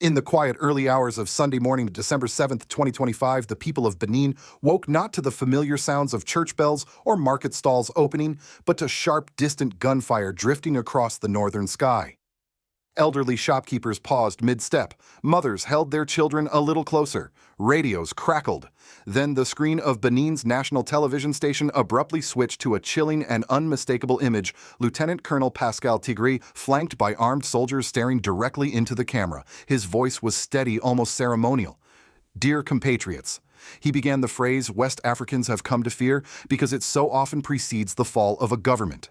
In the quiet early hours of Sunday morning, December 7th, 2025, the people of Benin woke not to the familiar sounds of church bells or market stalls opening, but to sharp, distant gunfire drifting across the northern sky. Elderly shopkeepers paused mid-step. Mothers held their children a little closer. Radios crackled. Then the screen of Benin's national television station abruptly switched to a chilling and unmistakable image. Lieutenant Colonel Pascal Tigre, flanked by armed soldiers staring directly into the camera. His voice was steady, almost ceremonial. "Dear compatriots," he began the phrase West Africans have come to fear because it so often precedes the fall of a government.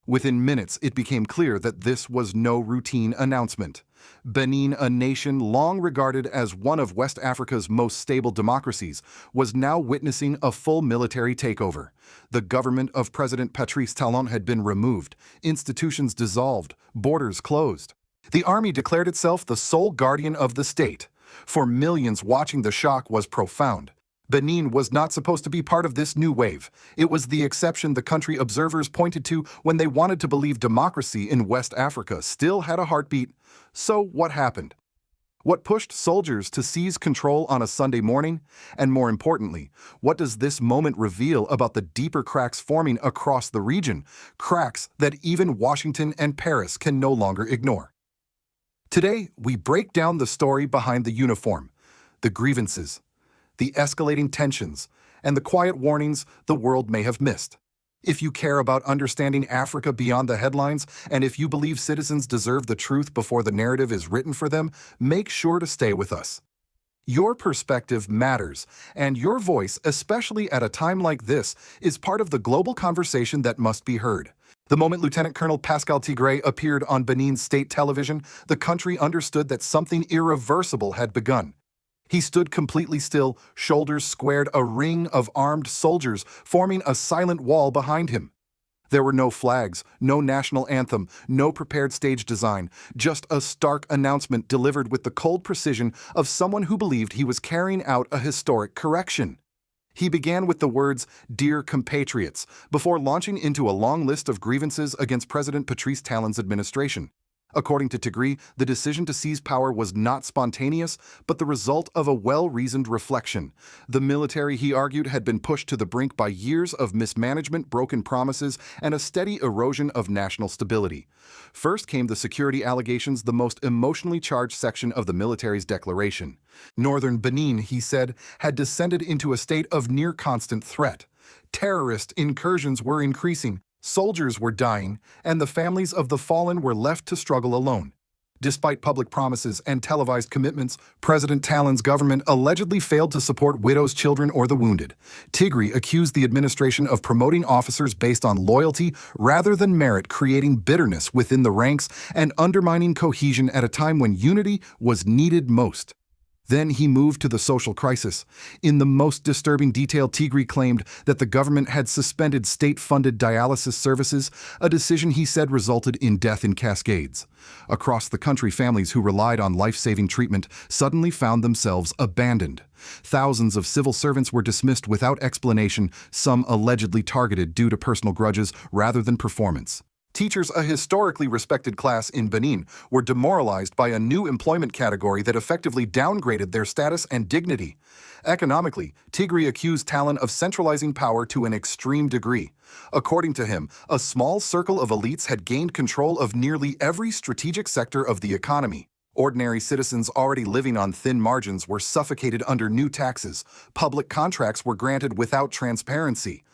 Within minutes, it became clear that this was no routine announcement. Benin, a nation long regarded as one of West Africa's most stable democracies, was now witnessing a full military takeover. The government of President Patrice Talon had been removed, institutions dissolved, borders closed. The army declared itself the sole guardian of the state. For millions watching, the shock was profound. Benin was not supposed to be part of this new wave. It was the exception the country observers pointed to when they wanted to believe democracy in West Africa still had a heartbeat. So what happened? What pushed soldiers to seize control on a Sunday morning? And more importantly, what does this moment reveal about the deeper cracks forming across the region? Cracks that even Washington and Paris can no longer ignore. Today, we break down the story behind the uniform, the grievances, the escalating tensions, and the quiet warnings the world may have missed. If you care about understanding Africa beyond the headlines, and if you believe citizens deserve the truth before the narrative is written for them, make sure to stay with us. Your perspective matters, and your voice, especially at a time like this, is part of the global conversation that must be heard. The moment Lieutenant Colonel Pascal Tigre appeared on Benin's state television, the country understood that something irreversible had begun. He stood completely still, shoulders squared, a ring of armed soldiers forming a silent wall behind him. There were no flags, no national anthem, no prepared stage design, just a stark announcement delivered with the cold precision of someone who believed he was carrying out a historic correction. He began with the words, "Dear compatriots," before launching into a long list of grievances against President Patrice Talon's administration. According to Tigre, the decision to seize power was not spontaneous, but the result of a well-reasoned reflection. The military, he argued, had been pushed to the brink by years of mismanagement, broken promises, and a steady erosion of national stability. First came the security allegations, the most emotionally charged section of the military's declaration. Northern Benin, he said, had descended into a state of near-constant threat. Terrorist incursions were increasing. Soldiers were dying, and the families of the fallen were left to struggle alone. Despite public promises and televised commitments, President Talon's government allegedly failed to support widows, children, or the wounded. Tigre accused the administration of promoting officers based on loyalty rather than merit, creating bitterness within the ranks and undermining cohesion at a time when unity was needed most. Then he moved to the social crisis. In the most disturbing detail, Tigre claimed that the government had suspended state-funded dialysis services, a decision he said resulted in death in cascades. Across the country, families who relied on life-saving treatment suddenly found themselves abandoned. Thousands of civil servants were dismissed without explanation, some allegedly targeted due to personal grudges rather than performance. Teachers, a historically respected class in Benin, were demoralized by a new employment category that effectively downgraded their status and dignity. Economically, Tigre accused Talon of centralizing power to an extreme degree. According to him, a small circle of elites had gained control of nearly every strategic sector of the economy. Ordinary citizens already living on thin margins were suffocated under new taxes. Public contracts were granted without transparency.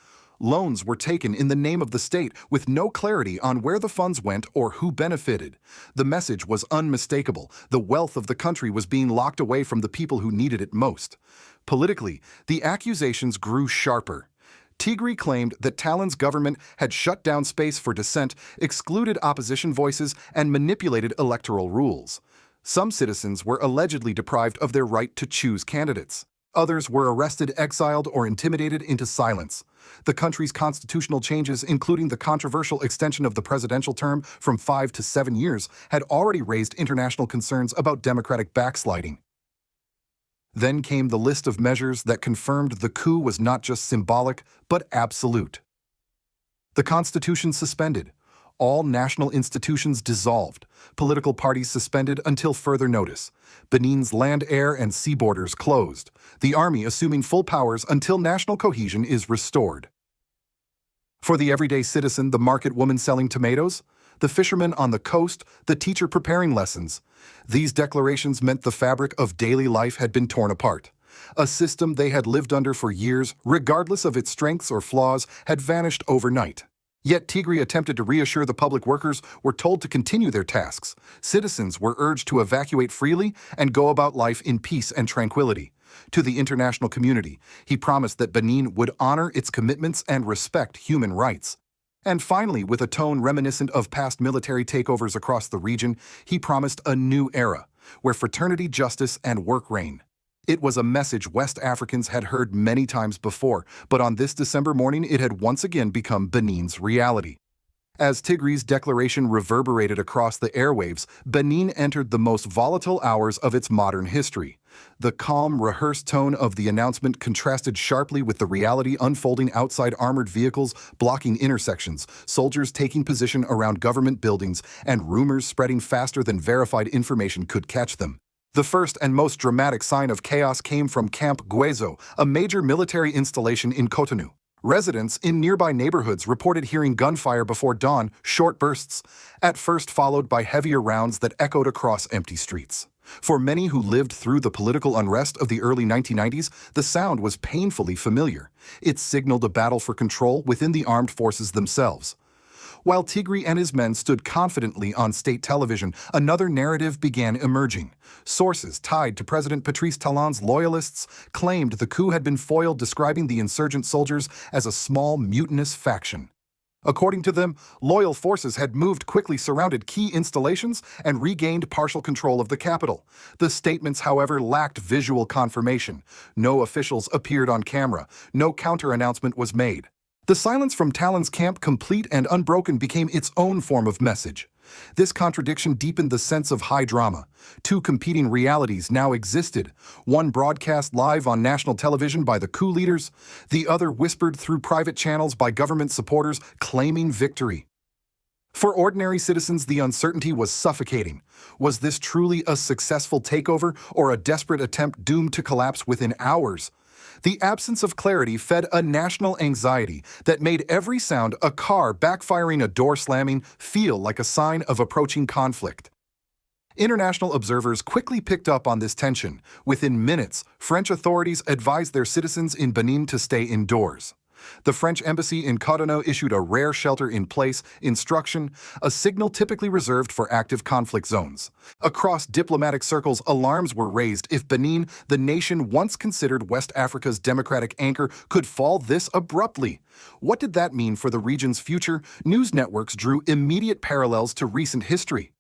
Loans were taken in the name of the state with no clarity on where the funds went or who benefited. The message was unmistakable. The wealth of the country was being locked away from the people who needed it most. Politically, the accusations grew sharper. Tigre claimed that Talon's government had shut down space for dissent, excluded opposition voices, and manipulated electoral rules. Some citizens were allegedly deprived of their right to choose candidates. Others were arrested, exiled, or intimidated into silence. The country's constitutional changes, including the controversial extension of the presidential term from 5 to 7 years, had already raised international concerns about democratic backsliding. Then came the list of measures that confirmed the coup was not just symbolic, but absolute. The constitution suspended. All national institutions dissolved, political parties suspended until further notice. Benin's land, air, and sea borders closed, the army assuming full powers until national cohesion is restored. For the everyday citizen, the market woman selling tomatoes, the fisherman on the coast, the teacher preparing lessons, these declarations meant the fabric of daily life had been torn apart. A system they had lived under for years, regardless of its strengths or flaws, had vanished overnight. Yet Tigray attempted to reassure the public workers were told to continue their tasks. Citizens were urged to evacuate freely and go about life in peace and tranquility. To the international community, he promised that Benin would honor its commitments and respect human rights. And finally, with a tone reminiscent of past military takeovers across the region, he promised a new era, where fraternity, justice, and work reign. It was a message West Africans had heard many times before, but on this December morning it had once again become Benin's reality. As Tigray's declaration reverberated across the airwaves, Benin entered the most volatile hours of its modern history. The calm, rehearsed tone of the announcement contrasted sharply with the reality unfolding outside armored vehicles blocking intersections, soldiers taking position around government buildings, and rumors spreading faster than verified information could catch them. The first and most dramatic sign of chaos came from Camp Guezo, a major military installation in Cotonou. Residents in nearby neighborhoods reported hearing gunfire before dawn, short bursts, at first followed by heavier rounds that echoed across empty streets. For many who lived through the political unrest of the early 1990s, the sound was painfully familiar. It signaled a battle for control within the armed forces themselves. While Tigray and his men stood confidently on state television, another narrative began emerging. Sources tied to President Patrice Talon's loyalists claimed the coup had been foiled, describing the insurgent soldiers as a small, mutinous faction. According to them, loyal forces had moved quickly, surrounded key installations, and regained partial control of the capital. The statements, however, lacked visual confirmation. No officials appeared on camera. No counter-announcement was made. The silence from Talon's camp, complete and unbroken, became its own form of message. This contradiction deepened the sense of high drama. Two competing realities now existed, one broadcast live on national television by the coup leaders, the other whispered through private channels by government supporters claiming victory. For ordinary citizens, the uncertainty was suffocating. Was this truly a successful takeover or a desperate attempt doomed to collapse within hours? The absence of clarity fed a national anxiety that made every sound, a car backfiring, a door slamming, feel like a sign of approaching conflict. International observers quickly picked up on this tension. Within minutes, French authorities advised their citizens in Benin to stay indoors. The French embassy in Cotonou issued a rare shelter-in-place instruction, a signal typically reserved for active conflict zones. Across diplomatic circles, alarms were raised if Benin, the nation once considered West Africa's democratic anchor, could fall this abruptly. What did that mean for the region's future? News networks drew immediate parallels to recent history.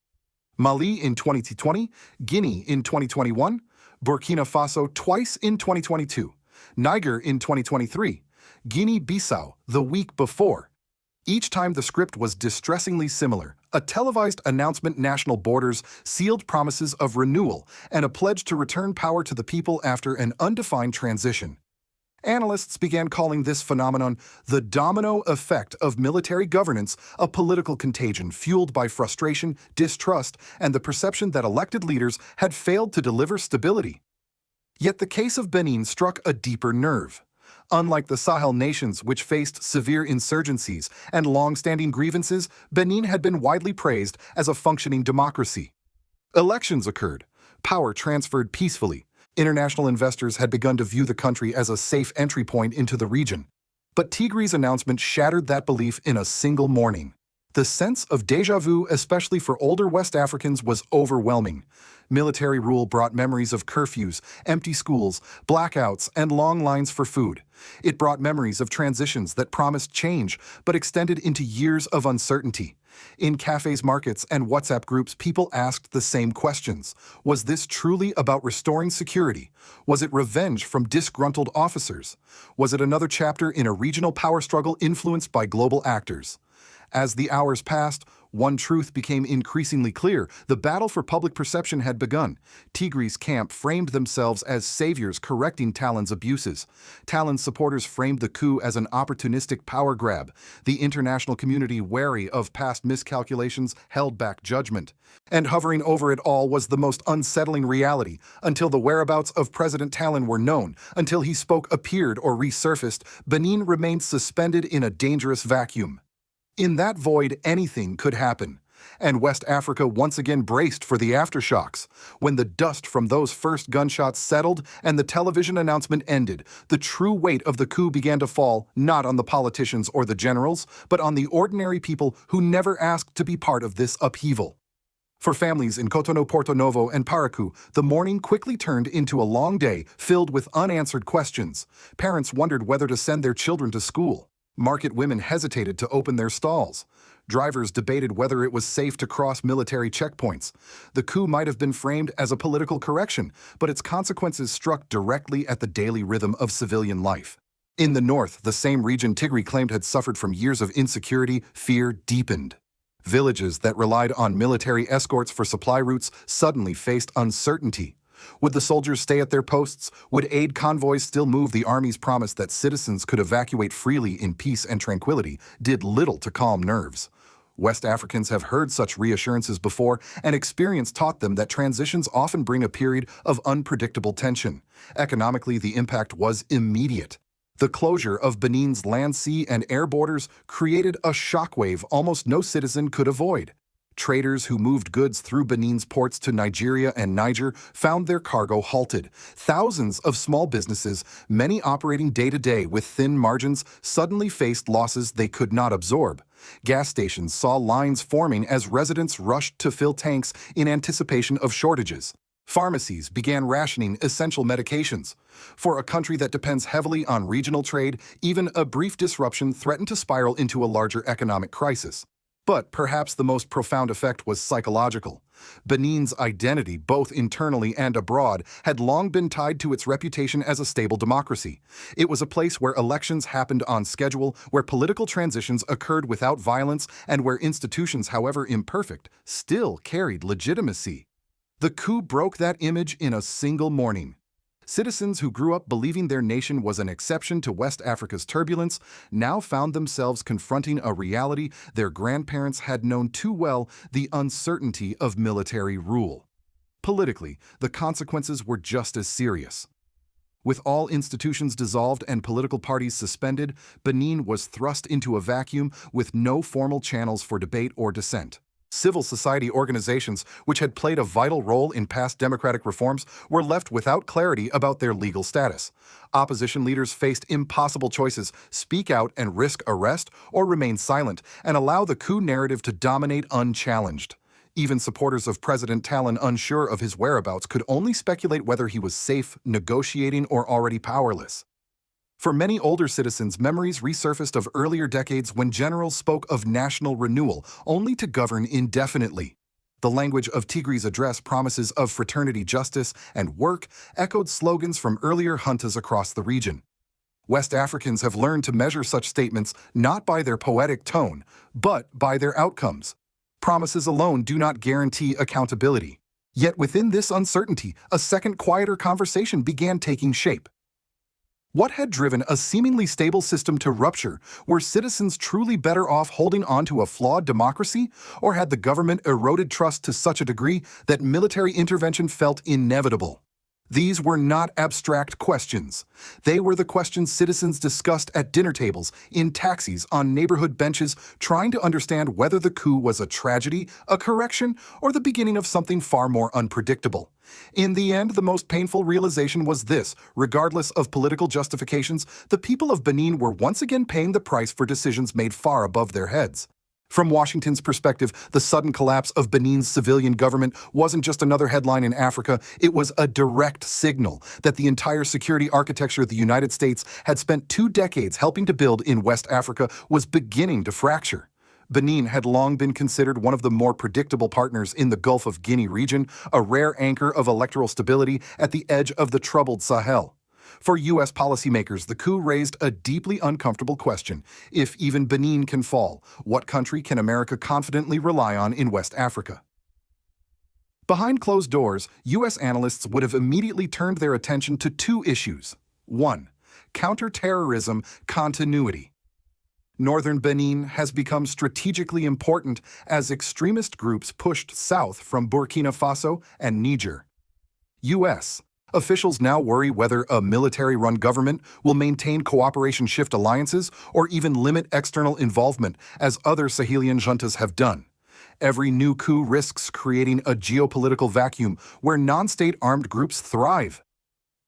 Mali in 2020, Guinea in 2021, Burkina Faso twice in 2022, Niger in 2023, Guinea-Bissau the week before. Each time the script was distressingly similar. A televised announcement, national borders, sealed promises of renewal, and a pledge to return power to the people after an undefined transition. Analysts began calling this phenomenon the domino effect of military governance, a political contagion fueled by frustration, distrust, and the perception that elected leaders had failed to deliver stability. Yet the case of Benin struck a deeper nerve. Unlike the Sahel nations, which faced severe insurgencies and long-standing grievances, Benin had been widely praised as a functioning democracy. Elections occurred, power transferred peacefully. International investors had begun to view the country as a safe entry point into the region. But Tigray's announcement shattered that belief in a single morning. The sense of déjà vu, especially for older West Africans, was overwhelming. Military rule brought memories of curfews, empty schools, blackouts, and long lines for food. It brought memories of transitions that promised change but extended into years of uncertainty. In cafes, markets, and WhatsApp groups, people asked the same questions. Was this truly about restoring security? Was it revenge from disgruntled officers? Was it another chapter in a regional power struggle influenced by global actors? As the hours passed, One truth became increasingly clear: the battle for public perception had begun. Tigri's camp framed themselves as saviors correcting Talon's abuses. Talon's supporters framed the coup as an opportunistic power grab. The international community, wary of past miscalculations, held back judgment. And hovering over it all was the most unsettling reality. Until the whereabouts of President Talon were known, until he spoke, appeared, or resurfaced, Benin remained suspended in a dangerous vacuum. In that void, anything could happen. And West Africa once again braced for the aftershocks. When the dust from those first gunshots settled and the television announcement ended, the true weight of the coup began to fall not on the politicians or the generals, but on the ordinary people who never asked to be part of this upheaval. For families in Cotonou, Porto Novo, and Parakou, the morning quickly turned into a long day filled with unanswered questions. Parents wondered whether to send their children to school. Market women hesitated to open their stalls. Drivers debated whether it was safe to cross military checkpoints. The coup might have been framed as a political correction, but its consequences struck directly at the daily rhythm of civilian life. In the north, the same region Tigray claimed had suffered from years of insecurity, fear deepened. Villages that relied on military escorts for supply routes suddenly faced uncertainty. Would the soldiers stay at their posts? Would aid convoys still move? The army's promise that citizens could evacuate freely in peace and tranquility did little to calm nerves. West Africans have heard such reassurances before, and experience taught them that transitions often bring a period of unpredictable tension. Economically, the impact was immediate. The closure of Benin's land, sea, and air borders created a shockwave almost no citizen could avoid. Traders who moved goods through Benin's ports to Nigeria and Niger found their cargo halted. Thousands of small businesses, many operating day-to-day with thin margins, suddenly faced losses they could not absorb. Gas stations saw lines forming as residents rushed to fill tanks in anticipation of shortages. Pharmacies began rationing essential medications. For a country that depends heavily on regional trade, even a brief disruption threatened to spiral into a larger economic crisis. But perhaps the most profound effect was psychological. Benin's identity, both internally and abroad, had long been tied to its reputation as a stable democracy. It was a place where elections happened on schedule, where political transitions occurred without violence, and where institutions, however imperfect, still carried legitimacy. The coup broke that image in a single morning. Citizens who grew up believing their nation was an exception to West Africa's turbulence now found themselves confronting a reality their grandparents had known too well: the uncertainty of military rule. Politically, the consequences were just as serious. With all institutions dissolved and political parties suspended, Benin was thrust into a vacuum with no formal channels for debate or dissent. Civil society organizations, which had played a vital role in past democratic reforms, were left without clarity about their legal status. Opposition leaders faced impossible choices: speak out and risk arrest, or remain silent and allow the coup narrative to dominate unchallenged. Even supporters of President Talon, unsure of his whereabouts, could only speculate whether he was safe, negotiating, or already powerless. For many older citizens, memories resurfaced of earlier decades when generals spoke of national renewal, only to govern indefinitely. The language of Tigri's address, promises of fraternity, justice, and work, echoed slogans from earlier juntas across the region. West Africans have learned to measure such statements not by their poetic tone, but by their outcomes. Promises alone do not guarantee accountability. Yet within this uncertainty, a second, quieter conversation began taking shape. What had driven a seemingly stable system to rupture? Were citizens truly better off holding on to a flawed democracy? Or had the government eroded trust to such a degree that military intervention felt inevitable? These were not abstract questions. They were the questions citizens discussed at dinner tables, in taxis, on neighborhood benches, trying to understand whether the coup was a tragedy, a correction, or the beginning of something far more unpredictable. In the end, the most painful realization was this: regardless of political justifications, the people of Benin were once again paying the price for decisions made far above their heads. From Washington's perspective, the sudden collapse of Benin's civilian government wasn't just another headline in Africa. It was a direct signal that the entire security architecture the United States had spent 2 decades helping to build in West Africa was beginning to fracture. Benin had long been considered one of the more predictable partners in the Gulf of Guinea region, a rare anchor of electoral stability at the edge of the troubled Sahel. For U.S. policymakers, the coup raised a deeply uncomfortable question. If even Benin can fall, what country can America confidently rely on in West Africa? Behind closed doors, U.S. analysts would have immediately turned their attention to two issues. 1. Counterterrorism continuity. Northern Benin has become strategically important as extremist groups pushed south from Burkina Faso and Niger. U.S. officials now worry whether a military-run government will maintain cooperation-shift alliances or even limit external involvement, as other Sahelian juntas have done. Every new coup risks creating a geopolitical vacuum where non-state armed groups thrive.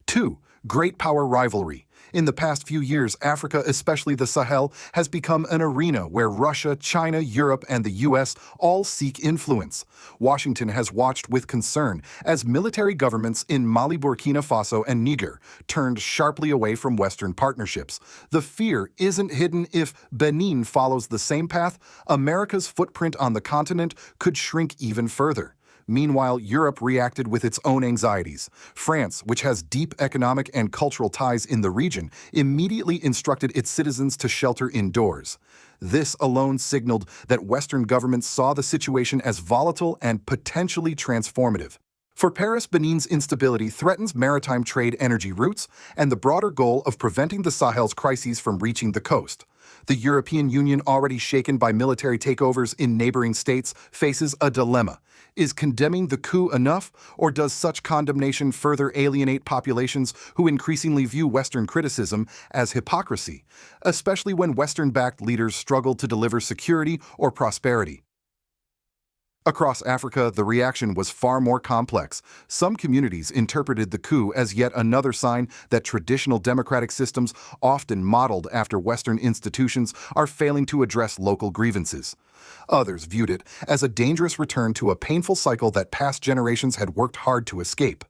2. Great power rivalry. In the past few years, Africa, especially the Sahel, has become an arena where Russia, China, Europe, and the U.S. all seek influence. Washington has watched with concern as military governments in Mali, Burkina Faso, and Niger turned sharply away from Western partnerships. The fear isn't hidden. If Benin follows the same path, America's footprint on the continent could shrink even further. Meanwhile, Europe reacted with its own anxieties. France, which has deep economic and cultural ties in the region, immediately instructed its citizens to shelter indoors. This alone signaled that Western governments saw the situation as volatile and potentially transformative. For Paris, Benin's instability threatens maritime trade energy routes and the broader goal of preventing the Sahel's crises from reaching the coast. The European Union, already shaken by military takeovers in neighboring states, faces a dilemma. Is condemning the coup enough, or does such condemnation further alienate populations who increasingly view Western criticism as hypocrisy, especially when Western-backed leaders struggle to deliver security or prosperity? Across Africa, the reaction was far more complex. Some communities interpreted the coup as yet another sign that traditional democratic systems, often modeled after Western institutions, are failing to address local grievances. Others viewed it as a dangerous return to a painful cycle that past generations had worked hard to escape.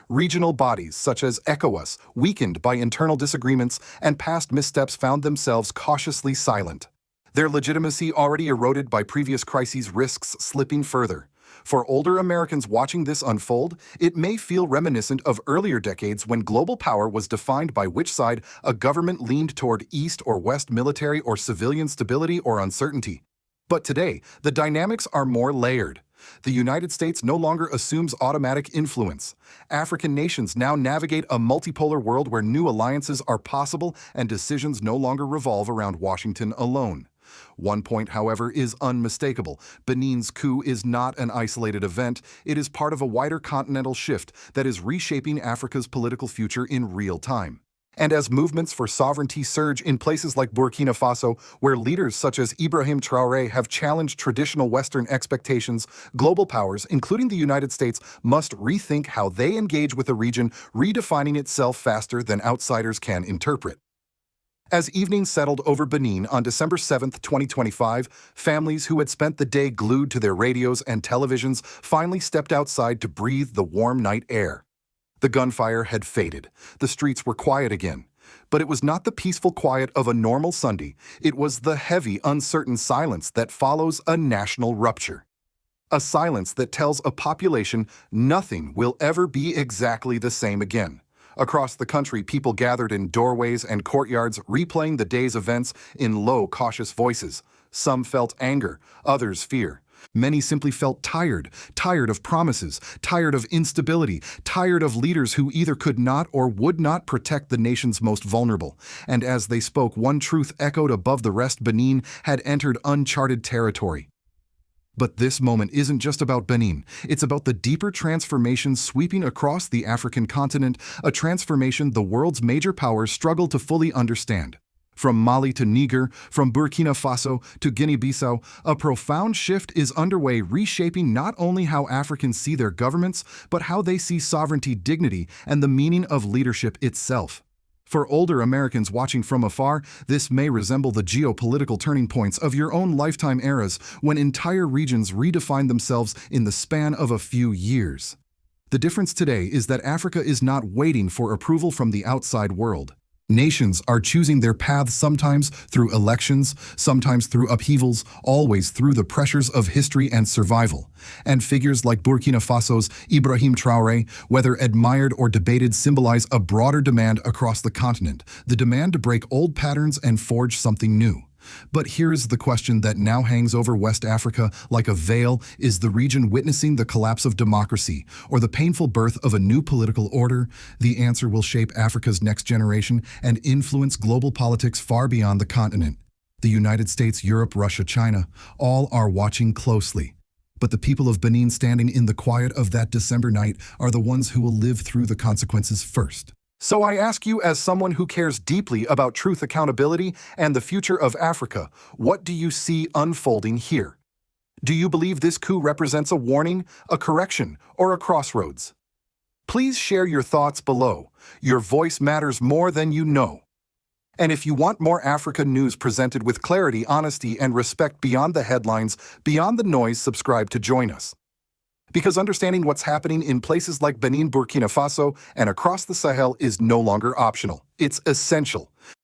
Regional bodies such as ECOWAS, weakened by internal disagreements and past missteps, found themselves cautiously silent. Their legitimacy, already eroded by previous crises, risks slipping further. For older Americans watching this unfold, it may feel reminiscent of earlier decades when global power was defined by which side a government leaned toward: East or West, military or civilian, stability or uncertainty. But today, the dynamics are more layered. The United States no longer assumes automatic influence. African nations now navigate a multipolar world where new alliances are possible and decisions no longer revolve around Washington alone. One point, however, is unmistakable. Benin's coup is not an isolated event. It is part of a wider continental shift that is reshaping Africa's political future in real time. And as movements for sovereignty surge in places like Burkina Faso, where leaders such as Ibrahim Traoré have challenged traditional Western expectations, global powers, including the United States, must rethink how they engage with a region redefining itself faster than outsiders can interpret. As evening settled over Benin on December 7, 2025, families who had spent the day glued to their radios and televisions finally stepped outside to breathe the warm night air. The gunfire had faded. The streets were quiet again. But it was not the peaceful quiet of a normal Sunday. It was the heavy, uncertain silence that follows a national rupture. A silence that tells a population nothing will ever be exactly the same again. Across the country, people gathered in doorways and courtyards, replaying the day's events in low, cautious voices. Some felt anger, others fear. Many simply felt tired of promises, tired of instability, tired of leaders who either could not or would not protect the nation's most vulnerable. And as they spoke, one truth echoed above the rest: Benin had entered uncharted territory. But this moment isn't just about Benin. It's about the deeper transformation sweeping across the African continent, a transformation the world's major powers struggle to fully understand. From Mali to Niger, from Burkina Faso to Guinea-Bissau, a profound shift is underway, reshaping not only how Africans see their governments, but how they see sovereignty, dignity, and the meaning of leadership itself. For older Americans watching from afar, this may resemble the geopolitical turning points of your own lifetime eras, when entire regions redefine themselves in the span of a few years. The difference today is that Africa is not waiting for approval from the outside world. Nations are choosing their paths sometimes through elections, sometimes through upheavals, always through the pressures of history and survival. And figures like Burkina Faso's Ibrahim Traoré, whether admired or debated, symbolize a broader demand across the continent, the demand to break old patterns and forge something new. But here's the question that now hangs over West Africa like a veil. Is the region witnessing the collapse of democracy or the painful birth of a new political order? The answer will shape Africa's next generation and influence global politics far beyond the continent. The United States, Europe, Russia, China, all are watching closely. But the people of Benin, standing in the quiet of that December night, are the ones who will live through the consequences first. So I ask you, as someone who cares deeply about truth, accountability, and the future of Africa, what do you see unfolding here? Do you believe this coup represents a warning, a correction, or a crossroads? Please share your thoughts below. Your voice matters more than you know. And if you want more Africa news presented with clarity, honesty, and respect beyond the headlines, beyond the noise, subscribe to join us. Because understanding what's happening in places like Benin, Burkina Faso, and across the Sahel is no longer optional. It's essential.